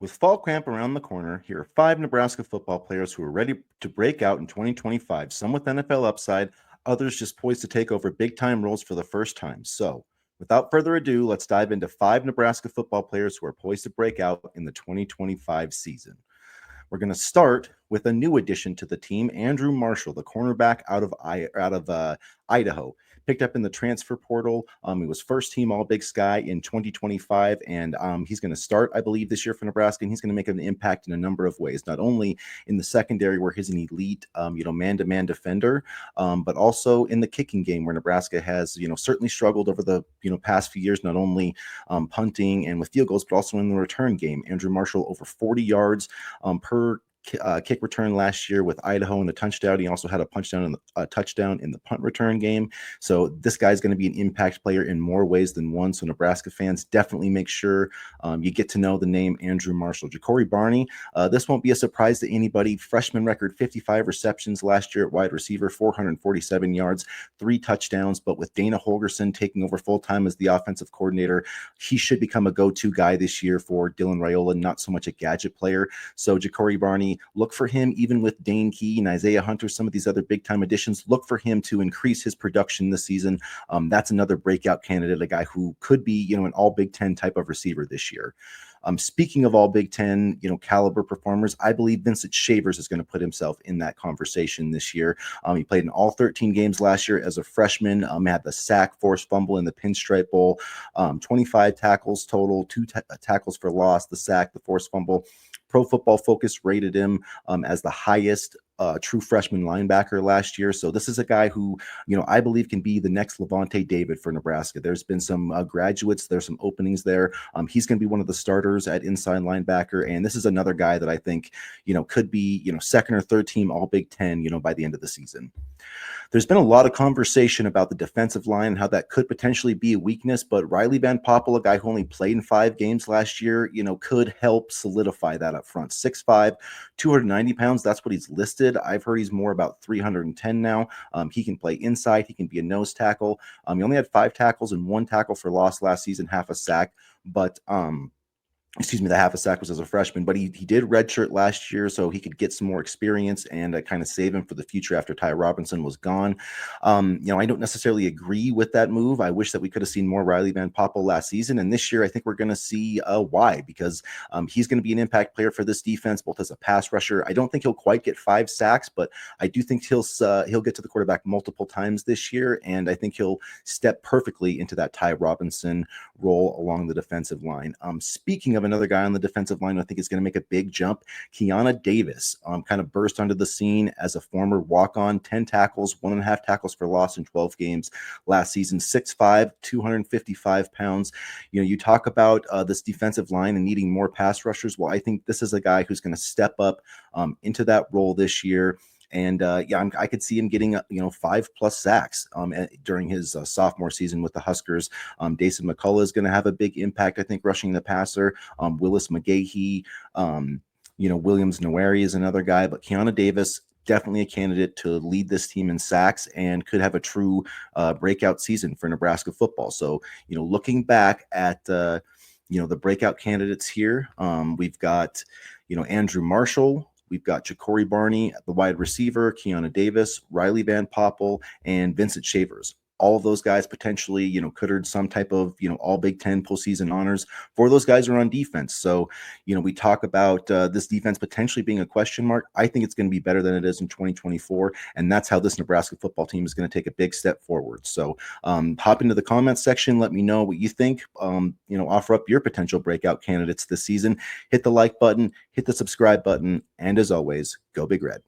With fall camp around the corner, here are 5 Nebraska football players who are ready to break out in 2025, some with NFL upside, others just poised to take over big time roles for the first time. So, without further ado, let's dive into 5 Nebraska football players who are poised to break out in the 2025 season. We're going to start with a new addition to the team, Andrew Marshall, the cornerback out of Idaho. Picked up in the transfer portal. He was first team All Big Sky in 2025, and he's going to start, I believe, this year for Nebraska, and he's going to make an impact in a number of ways, not only in the secondary where he's an elite, man-to-man defender, but also in the kicking game where Nebraska has, certainly struggled over the, past few years, not only punting and with field goals, but also in the return game. Andrew Marshall over 40 yards per kick return last year with Idaho in a touchdown. He also had a touchdown in the punt return game. So this guy's going to be an impact player in more ways than one. So Nebraska fans, definitely make sure you get to know the name Andrew Marshall. Jakori Barney, this won't be a surprise to anybody. Freshman record, 55 receptions last year at wide receiver, 447 yards, 3 touchdowns. But with Dana Holgorsen taking over full-time as the offensive coordinator, he should become a go-to guy this year for Dylan Raiola, not so much a gadget player. So Jacory Barney, look for him, even with Dane Key and Isaiah Hunter, some of these other big-time additions, look for him to increase his production this season. That's another breakout candidate, a guy who could be, an all Big Ten type of receiver this year. Speaking of all Big Ten, caliber performers, I believe Vincent Shavers is going to put himself in that conversation this year. He played in all 13 games last year as a freshman, had the sack, forced fumble in the Pinstripe Bowl, 25 tackles total, 2 tackles for loss, the sack, the forced fumble. Pro Football Focus rated him as the highest true freshman linebacker last year. So this is a guy who, I believe can be the next Levante David for Nebraska. There's been some graduates. There's some openings there. He's going to be one of the starters at inside linebacker. And this is another guy that I think, could be, second or third team All Big Ten, by the end of the season. There's been a lot of conversation about the defensive line and how that could potentially be a weakness, but Riley Van Poppel, a guy who only played in 5 games last year, could help solidify that up front. 6'5", 290 pounds, that's what he's listed. I've heard he's more about 310 now. He can play inside. He can be a nose tackle. He only had 5 tackles and 1 tackle for loss last season, half a sack, but the half a sack was as a freshman, but he did redshirt last year, so he could get some more experience and kind of save him for the future after Ty Robinson was gone. I don't necessarily agree with that move. I wish that we could have seen more Riley Van Poppel last season, and this year I think we're going to see why, because he's going to be an impact player for this defense, both as a pass rusher. I don't think he'll quite get 5 sacks, but I do think he'll get to the quarterback multiple times this year, and I think he'll step perfectly into that Ty Robinson role along the defensive line. Speaking of another guy on the defensive line, I think is going to make a big jump. Keona Davis kind of burst onto the scene as a former walk-on, 10 tackles, 1.5 tackles for loss in 12 games last season, 6'5", 255 pounds. You talk about this defensive line and needing more pass rushers. Well, I think this is a guy who's going to step up into that role this year. And I could see him getting 5+ sacks during his sophomore season with the Huskers. Dason McCullough is going to have a big impact, I think, rushing the passer. Willis McGahee, Williams Noweri is another guy, but Keona Davis, definitely a candidate to lead this team in sacks and could have a true breakout season for Nebraska football. So, looking back at the breakout candidates here, we've got Andrew Marshall. We've got Jacory Barney, the wide receiver, Keona Davis, Riley Van Poppel, and Vincent Shavers. All of those guys potentially, could earn some type of, all Big Ten postseason honors. 4 of those guys are on defense. So, we talk about this defense potentially being a question mark. I think it's going to be better than it is in 2024. And that's how this Nebraska football team is going to take a big step forward. So hop into the comments section. Let me know what you think. Offer up your potential breakout candidates this season. Hit the like button, hit the subscribe button. And as always, go Big Red.